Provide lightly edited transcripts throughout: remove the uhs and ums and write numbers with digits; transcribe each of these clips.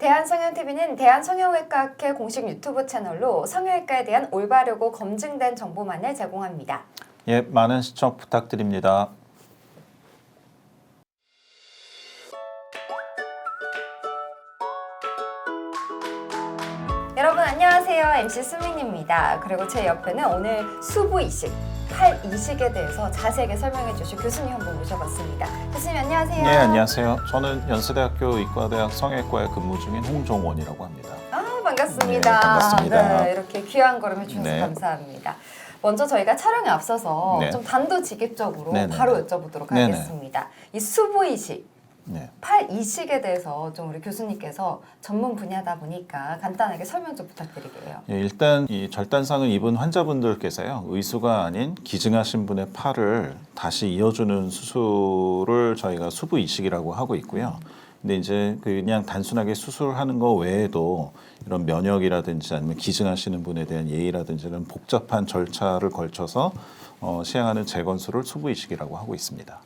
대한성형TV는 대한성형외과학회 공식 유튜브 채널로 성형외과에 대한 올바르고 검증된 정보만을 제공합니다. 예, 많은 시청 부탁드립니다. 여러분 안녕하세요. MC 수민입니다. 그리고 제 옆에는 오늘 수부 이식, 팔 이식에 대해서 자세하게 설명해 주실 교수님 한 분 모셔봤습니다. 교수님 안녕하세요. 네, 안녕하세요. 저는 연세대학교 의과대학 성형외과에 근무 중인 홍종원이라고 합니다. 반갑습니다. 네, 반갑습니다. 네, 이렇게 귀한 걸음 해주셔서 네. 감사합니다. 먼저 저희가 촬영에 앞서서 네. 좀 단도직입적으로 네네. 바로 여쭤보도록 네네. 하겠습니다. 이 수부 이식, 네. 팔 이식에 대해서 좀 우리 교수님께서 전문 분야다 보니까 간단하게 설명 좀 부탁드릴게요. 예, 일단 이 절단상을 입은 환자분들께서요, 의수가 아닌 기증하신 분의 팔을 다시 이어주는 수술을 저희가 수부 이식이라고 하고 있고요. 근데 이제 그냥 단순하게 수술하는 거 외에도 이런 면역이라든지 아니면 기증하시는 분에 대한 예의라든지 이런 복잡한 절차를 걸쳐서 시행하는 재건술을 수부 이식이라고 하고 있습니다.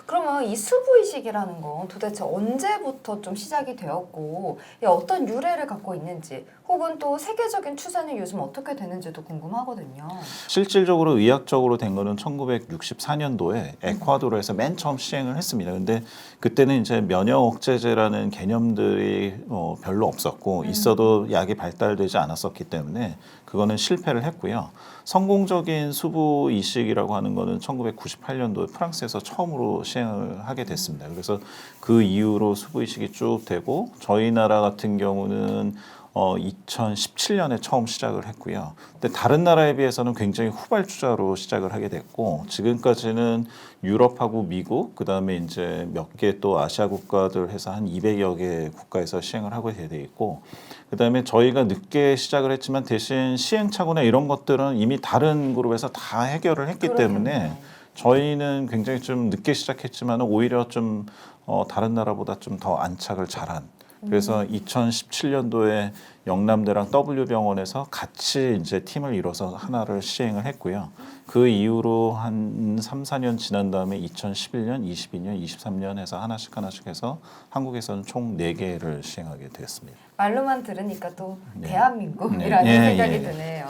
그러면 이 수부 이식이라는 건 도대체 언제부터 좀 시작이 되었고 어떤 유래를 갖고 있는지 혹은 또 세계적인 추세는 요즘 어떻게 되는지도 궁금하거든요. 실질적으로 의학적으로 된 거는 1964년도에 에콰도르에서 맨 처음 시행을 했습니다. 근데 그때는 이제 면역 억제제라는 개념들이 별로 없었고 있어도 약이 발달되지 않았었기 때문에 그거는 실패를 했고요. 성공적인 수부 이식이라고 하는 거는 1998년도에 프랑스에서 처음으로 시행을 하게 됐습니다. 그래서 그 이후로 수부 이식이 쭉 되고 저희 나라 같은 경우는 2017년에 처음 시작을 했고요. 근데 다른 나라에 비해서는 굉장히 후발주자로 시작을 하게 됐고 지금까지는 유럽하고 미국 그다음에 이제 몇 개 또 아시아 국가들 해서 한 200여 개 국가에서 시행을 하고 돼 있고 그다음에 저희가 늦게 시작을 했지만 대신 시행착오나 이런 것들은 이미 다른 그룹에서 다 해결을 했기 때문에 저희는 굉장히 좀 늦게 시작했지만 오히려 좀 다른 나라보다 좀 더 안착을 잘한 그래서 2017년도에 영남대랑 W병원에서 같이 이제 팀을 이뤄서 하나를 시행을 했고요. 그 이후로 한 3, 4년 지난 다음에 2011년, 22년, 23년 해서 하나씩 해서 한국에서는 총 4개를 시행하게 됐습니다. 말로만 들으니까 또 네. 대한민국이라는 네. 생각이 드네요.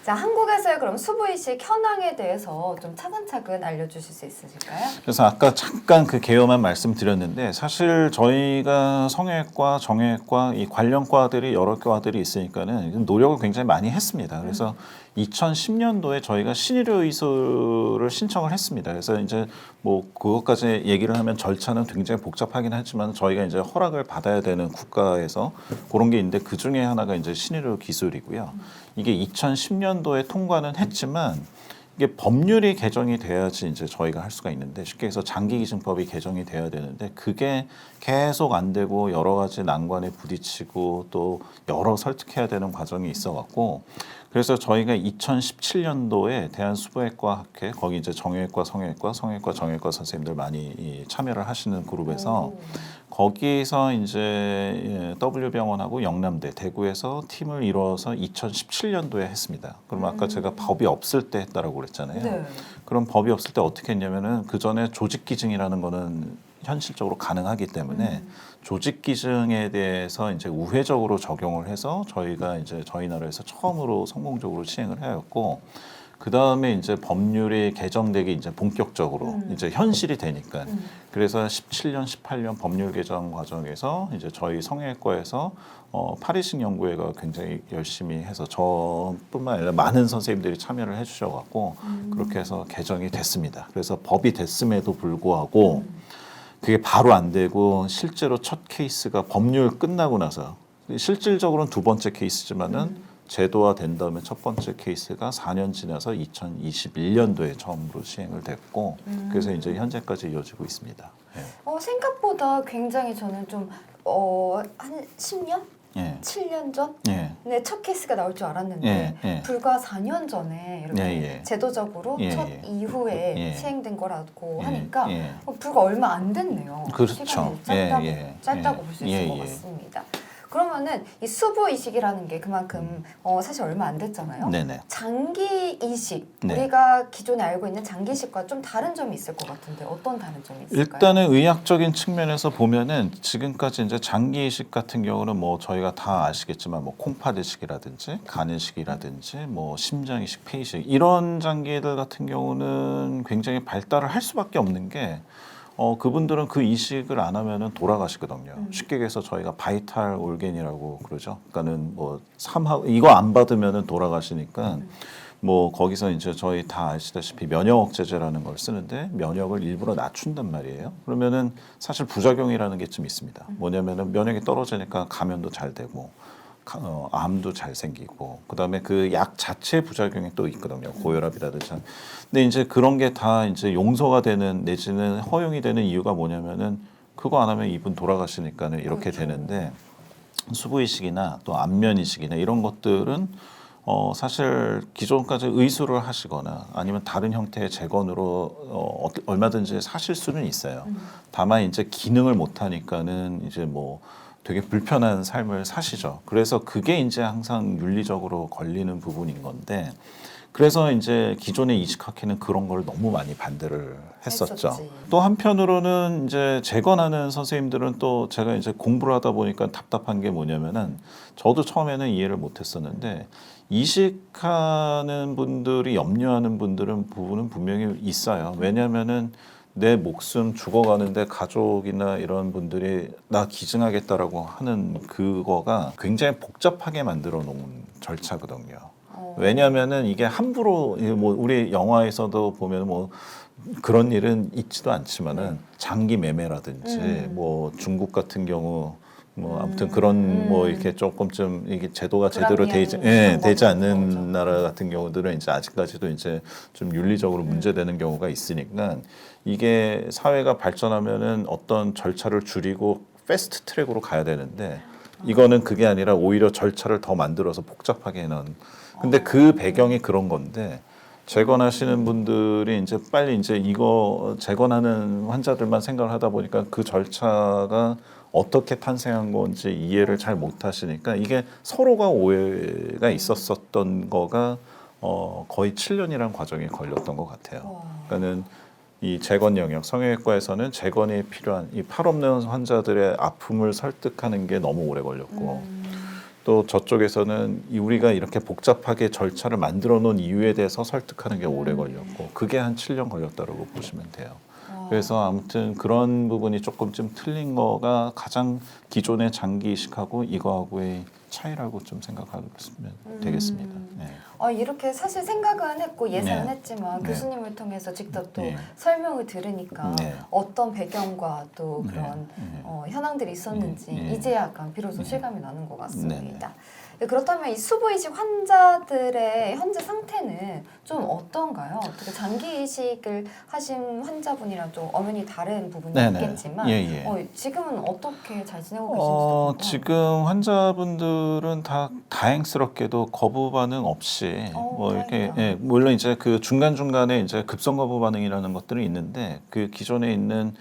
자, 한국에서의 그럼 수부 이식 현황에 대해서 좀 차근차근 알려주실 수 있으실까요? 그래서 아까 잠깐 그 개요만 말씀드렸는데 사실 저희가 성형외과, 정형외과 이 관련 과들이 여러 과들이 있으니까는 노력을 굉장히 많이 했습니다. 그래서 2010년도에 저희가 신의료 의소를 신청을 했습니다. 그래서 이제 뭐 그것까지 얘기를 하면 절차는 굉장히 복잡하긴 하지만 저희가 이제 허락을 받아야 되는 국가에서 그런 게 있는데 그 중에 하나가 이제 신의료 기술이고요. 이게 2010년도에 통과는 했지만 이게 법률이 개정이 돼야지 이제 저희가 할 수가 있는데 쉽게 해서 장기기증법이 개정이 돼야 되는데 그게 계속 안 되고 여러 가지 난관에 부딪히고 또 여러 설득해야 되는 과정이 있어갖고 그래서 저희가 2017년도에 대한수부외과학회 거기 이제 정형외과, 성형외과, 정형외과 선생님들 많이 참여를 하시는 그룹에서 거기에서 이제 W병원하고 영남대, 대구에서 팀을 이뤄서 2017년도에 했습니다. 그럼 아까 제가 법이 없을 때 했다라고 그랬잖아요. 네. 그럼 법이 없을 때 어떻게 했냐면은 그 전에 조직기증이라는 거는 현실적으로 가능하기 때문에 조직기증에 대해서 이제 우회적으로 적용을 해서 저희가 이제 저희 나라에서 처음으로 성공적으로 시행을 하였고 그 다음에 이제 법률이 개정되기 이제 본격적으로 이제 현실이 되니까 그래서 17년, 18년 법률 개정 과정에서 이제 저희 성형외과에서 파리식 연구회가 굉장히 열심히 해서 저뿐만 아니라 많은 선생님들이 참여를 해주셔갖고 그렇게 해서 개정이 됐습니다. 그래서 법이 됐음에도 불구하고 그게 바로 안 되고 실제로 첫 케이스가 법률 끝나고 나서 실질적으로는 두 번째 케이스지만은 제도화 된 다음에 첫 번째 케이스가 4년 지나서 2021년도에 처음으로 시행을 됐고 그래서 이제 현재까지 이어지고 있습니다. 예. 생각보다 굉장히 저는 좀 한 10년? 예. 7년 전? 예. 네, 첫 케이스가 나올 줄 알았는데 예. 불과 4년 전에 이렇게 제도적으로 첫 이후에 시행된 거라고 하니까 불과 얼마 안 됐네요. 그렇죠. 시간이 짧다고 볼 수 있을 것 같습니다. 그러면은 이 수부 이식이라는 게 그만큼 사실 얼마 안 됐잖아요. 네네. 장기 이식, 네. 우리가 기존에 알고 있는 장기 이식과 좀 다른 점이 있을 것 같은데 어떤 다른 점이 있을까요? 일단은 의학적인 측면에서 보면은 지금까지 이제 장기 이식 같은 경우는 뭐 저희가 다 아시겠지만 뭐 콩팥 이식이라든지 간 이식이라든지 뭐 심장 이식, 폐 이식 이런 장기들 같은 경우는 굉장히 발달을 할 수밖에 없는 게 그분들은 그 이식을 안 하면은 돌아가시거든요. 쉽게 얘기해서 저희가 바이탈 올겐이라고 그러죠. 그러니까는 뭐 이거 안 받으면은 돌아가시니까 뭐 거기서 이제 저희 다 아시다시피 면역 억제제라는 걸 쓰는데 면역을 일부러 낮춘단 말이에요. 그러면은 사실 부작용이라는 게 좀 있습니다. 뭐냐면은 면역이 떨어지니까 감염도 잘 되고 암도 잘 생기고 그다음에 그 약 자체 부작용이 또 있거든요. 고혈압이라든지. 근데 이제 그런 게 다 이제 용서가 되는 내지는 허용이 되는 이유가 뭐냐면은 그거 안 하면 이분 돌아가시니까는 이렇게 그렇죠. 되는데 수부 이식이나 또 안면 이식이나 이런 것들은 사실 기존까지 의수를 하시거나 아니면 다른 형태의 재건으로 얼마든지 사실 수는 있어요. 다만 이제 기능을 못 하니까는 이제 뭐 되게 불편한 삶을 사시죠. 그래서 그게 이제 항상 윤리적으로 걸리는 부분인 건데 그래서 이제 기존의 이식학회는 그런 걸 너무 많이 반대를 했었죠. 했었지. 또 한편으로는 이제 재건하는 선생님들은 또 제가 이제 공부를 하다 보니까 답답한 게 뭐냐면은 저도 처음에는 이해를 못 했었는데 이식하는 분들이 염려하는 부분은 분명히 있어요. 왜냐하면은 내 목숨 죽어가는데 가족이나 이런 분들이 나 기증하겠다라고 하는 그거가 굉장히 복잡하게 만들어 놓은 절차거든요. 왜냐하면은 이게 함부로 뭐 우리 영화에서도 보면 뭐 그런 일은 있지도 않지만은 장기 매매라든지 뭐 중국 같은 경우 뭐 아무튼 그런 뭐 이렇게 조금쯤 이게 제도가 제대로 되지 않는 나라 같은 경우들은 이제 아직까지도 이제 좀 윤리적으로 문제되는 경우가 있으니까 이게 사회가 발전하면은 어떤 절차를 줄이고 패스트 트랙으로 가야 되는데 이거는 그게 아니라 오히려 절차를 더 만들어서 복잡하게 해놓은. 근데 그 배경이 그런 건데 재건하시는 분들이 이제 빨리 이제 이거 재건하는 환자들만 생각을 하다 보니까 그 절차가 어떻게 탄생한 건지 이해를 잘 못하시니까 이게 서로가 오해가 있었었던 거가 거의 7년이란 과정이 걸렸던 것 같아요. 그러니까는 이 재건 영역 성형외과에서는 재건이 필요한 이 팔 없는 환자들의 아픔을 설득하는 게 너무 오래 걸렸고 또 저쪽에서는 우리가 이렇게 복잡하게 절차를 만들어 놓은 이유에 대해서 설득하는 게 오래 걸렸고 그게 한 7년 걸렸다고 보시면 돼요. 그래서 아무튼 그런 부분이 조금 좀 틀린 거가 가장 기존의 장기 이식하고 이거하고의 차이라고 좀 생각하면 되겠습니다. 네. 이렇게 사실 생각은 했고 예상은 네. 했지만 네. 교수님을 통해서 직접 또 네. 설명을 들으니까 네. 어떤 배경과 또 네. 그런 네. 현황들이 있었는지 네. 이제 약간 비로소 네. 실감이 나는 것 같습니다. 네. 네, 그렇다면 이 수부 이식 환자들의 현재 상태는 좀 어떤가요? 어떻게 장기 이식을 하신 환자분이랑 좀 엄연히 다른 부분이 네. 있겠지만 예, 예. 지금은 어떻게 잘 지내고 계신지 궁금해요. 지금 환자분들은 다 다행스럽게도 거부 반응 없이 뭐 이렇게 다행이다. 예, 물론 이제 그 중간 중간에 이제 급성 거부 반응이라는 것들이 있는데 그 기존에 있는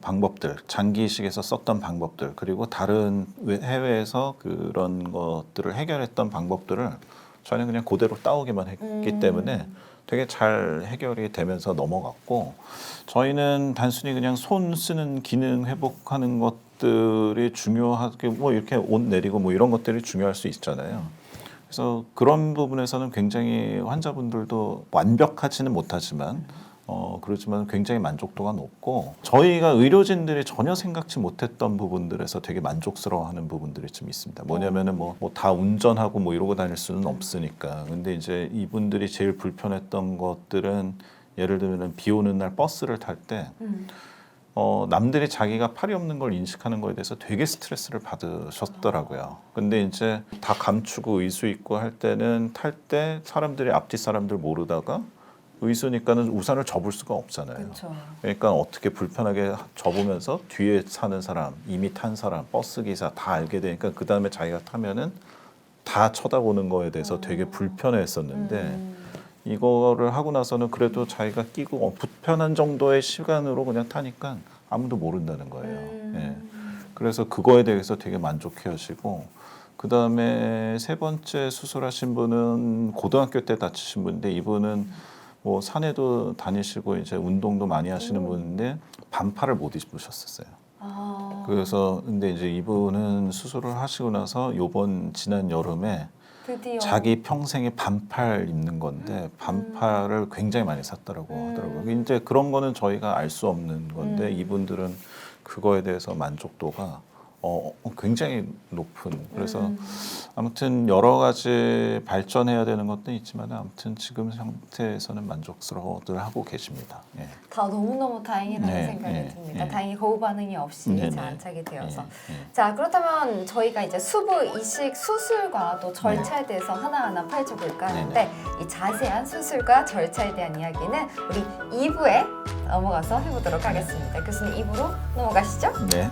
방법들 장기 이식에서 썼던 방법들 그리고 다른 해외에서 그런 것들을 해결했던 방법들을 저는 그냥 그대로 따오기만 했기 때문에 되게 잘 해결이 되면서 넘어갔고 저희는 단순히 그냥 손 쓰는 기능 회복하는 것들이 중요하게 뭐 이렇게 옷 내리고 뭐 이런 것들이 중요할 수 있잖아요. 그래서 그런 부분에서는 굉장히 환자분들도 완벽하지는 못하지만 그렇지만 굉장히 만족도가 높고 저희가 의료진들이 전혀 생각지 못했던 부분들에서 되게 만족스러워하는 부분들이 좀 있습니다. 뭐냐면은 뭐 다 운전하고 뭐 이러고 다닐 수는 없으니까. 근데 이제 이분들이 제일 불편했던 것들은 예를 들면 비 오는 날 버스를 탈 때 남들이 자기가 팔이 없는 걸 인식하는 거에 대해서 되게 스트레스를 받으셨더라고요. 근데 이제 다 감추고 의수 있고 할 때는 탈 때 사람들이 앞뒤 사람들 모르다가 의수니까는 우산을 접을 수가 없잖아요. 그렇죠. 그러니까 어떻게 불편하게 접으면서 뒤에 사는 사람, 이미 탄 사람, 버스 기사 다 알게 되니까 그 다음에 자기가 타면은 다 쳐다보는 거에 대해서 되게 불편해했었는데 이거를 하고 나서는 그래도 자기가 끼고 불편한 정도의 시간으로 그냥 타니까 아무도 모른다는 거예요. 예. 그래서 그거에 대해서 되게 만족해 하시고 그다음에 세 번째 수술하신 분은 고등학교 때 다치신 분인데 이분은 뭐 산에도 다니시고 이제 운동도 많이 하시는 분인데 반팔을 못 입으셨었어요. 아, 그래서 근데 이제 이분은 수술을 하시고 나서 지난 여름에 드디어 자기 평생에 반팔 입는 건데 반팔을 굉장히 많이 샀더라고 하더라고요. 이제 그런 거는 저희가 알 수 없는 건데 이분들은 그거에 대해서 만족도가 굉장히 높은. 그래서 아무튼 여러 가지 발전해야 되는 것도 있지만 아무튼 지금 상태에서는 만족스러워들 하고 계십니다. 예. 다 너무너무 다행이라는 네, 생각이 네, 듭니다. 네. 다행히 거부 반응이 없이 네, 잘 네. 안착이 되어서. 예, 예. 자, 그렇다면 저희가 이제 수부 이식 수술과 또 절차에 대해서 하나하나 파헤쳐볼까 하는데 이 자세한 수술과 절차에 대한 이야기는 우리 2부에 넘어가서 해보도록 하겠습니다. 교수님 2부로 넘어가시죠. 네.